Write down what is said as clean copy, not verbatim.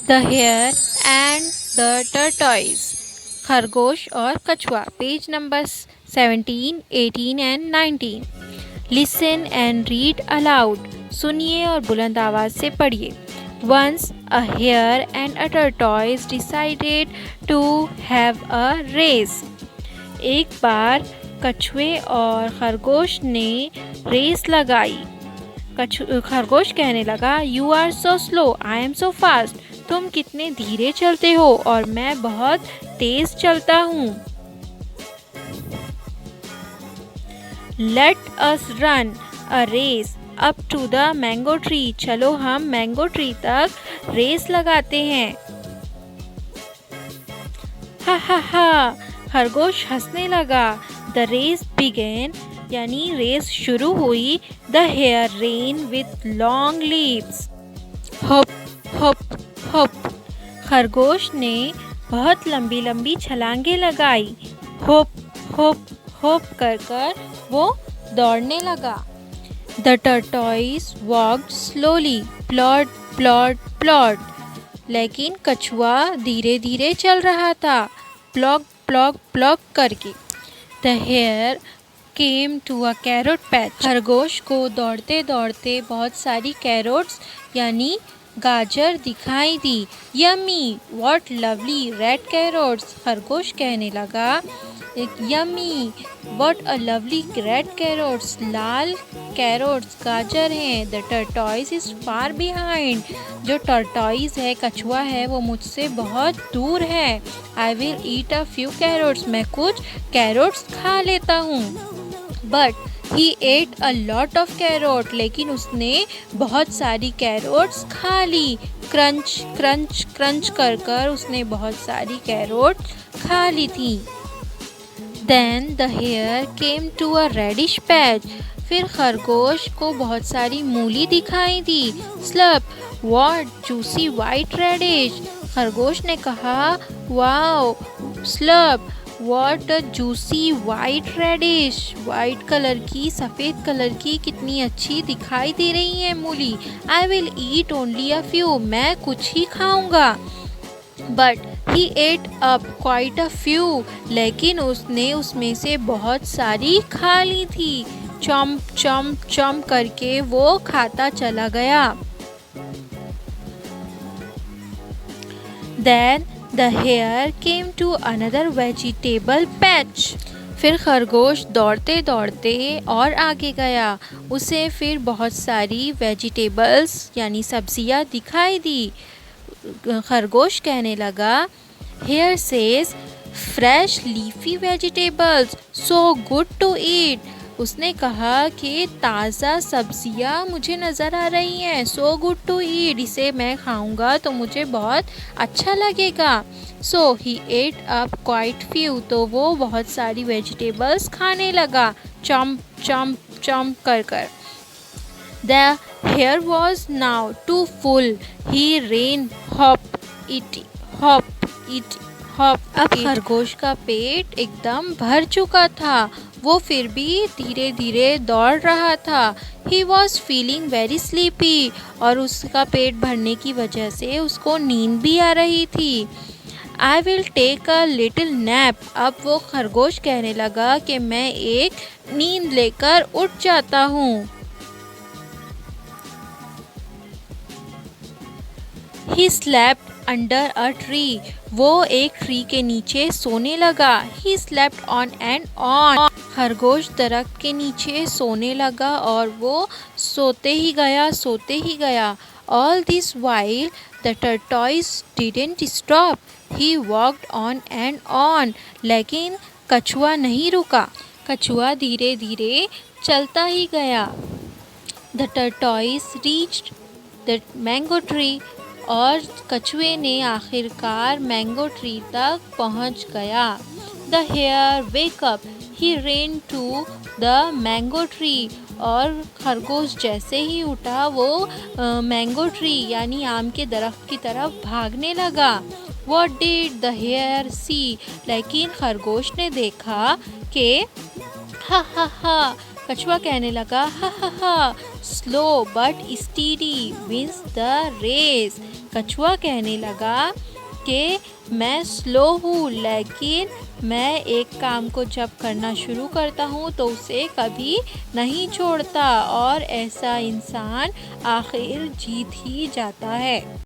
The hare and the tortoise. खरगोश और कछुआ, page number 17, 18 and 19। Listen and read aloud. सुनिए और बुलंद आवाज से पढ़िए। Once a hare and a tortoise decided to have a race. एक बार कछुए और खरगोश ने रेस लगाई। खरगोश कहने लगा, you are so slow, I am so fast. तुम कितने धीरे चलते हो और मैं बहुत तेज चलता हूँ। Let us run a race up to the mango tree. चलो हम मैंगो ट्री तक रेस लगाते हैं। हा हा हा, खरगोश हंसने लगा। द रेस बिगेन, यानी रेस शुरू हुई। The hare ran with long leaps. Hop hop हप, खरगोश ने बहुत लंबी लंबी छलांगे लगाई। होप होप होप कर कर वो दौड़ने लगा। The tortoise walked slowly, plod plod plod. लेकिन कछुआ धीरे धीरे चल रहा था, प्लॉग प्लॉग प्लॉग करके। The hare came to a carrot patch. खरगोश को दौड़ते दौड़ते बहुत सारी कैरोट्स यानी गाजर दिखाई दी। Yummy, what lovely red carrots. खरगोश कहने लगा, yummy, what a lovely red carrots. लाल कैरोट्स गाजर हैं। The tortoise is far behind. जो टर्टॉइस है, कछुआ है, वो मुझसे बहुत दूर है। I will eat a few carrots. मैं कुछ कैरोट्स खा लेता हूँ। But he ate a lot of carrot. लेकिन उसने बहुत सारी कैरोट्स खा ली। क्रंच क्रंच क्रंच कर कर उसने बहुत सारी कैरोट खा ली थी। Then the hare came to a reddish patch. फिर खरगोश को बहुत सारी मूली दिखाई दी। स्लप, what juicy white radish। खरगोश ने कहा, wow slurp, what a juicy white radish। White colour की, सफ़ेद कलर की कितनी अच्छी दिखाई दे रही है मूली। I will eat only a few। मैं कुछ ही खाऊंगा। But he ate up quite a few. लेकिन उसने उसमें से बहुत सारी खा ली थी। चम्प चम्प चम्प करके वो खाता चला गया। Then the hare came to another vegetable patch। फिर खरगोश दौड़ते दौड़ते और आगे गया। उसे फिर बहुत सारी वेजिटेबल्स यानी सब्जियां दिखाई दी। खरगोश कहने लगा, hare says fresh leafy vegetables so good to eat. उसने कहा कि ताज़ा सब्जियां मुझे नज़र आ रही हैं। सो गुड टू ईट, इसे मैं खाऊंगा तो मुझे बहुत अच्छा लगेगा। सो ही एट अप क्वाइट फ्यू। तो वो बहुत सारी वेजिटेबल्स खाने लगा, चम्प चम्प चम्प कर कर। The hare was now too full. He ran hop it hop it hop। अब खरगोश का पेट एकदम भर चुका था। वो फिर भी धीरे धीरे दौड़ रहा था। He was feeling very sleepy। और उसका पेट भरने की वजह से उसको नींद भी आ रही थी। I will take a little nap। अब वो खरगोश कहने लगा कि मैं एक नींद लेकर उठ जाता हूँ। He slept under a tree। वो एक ट्री के नीचे सोने लगा। He slept on and on। खरगोश दरख्त के नीचे सोने लगा और वो सोते ही गया, सोते ही गया। All this while the tortoise didn't stop। He walked on and on। लेकिन कछुआ नहीं रुका। कछुआ धीरे धीरे चलता ही गया। The tortoise reached the mango tree। और कछुए ने आखिरकार मैंगो ट्री तक पहुंच गया। The hare wake up. He ran to the mango tree. और खरगोश जैसे ही उठा वो मैंगो ट्री यानी आम के दरख्त की तरफ भागने लगा। What did the hare see? लेकिन खरगोश ने देखा कि हा हा हा, कछुआ कहने लगा, हा हा हा, slow but steady wins the race. कछुआ कहने लगा कि मैं स्लो हूँ, लेकिन मैं एक काम को जब करना शुरू करता हूँ तो उसे कभी नहीं छोड़ता, और ऐसा इंसान आखिर जीत ही जाता है।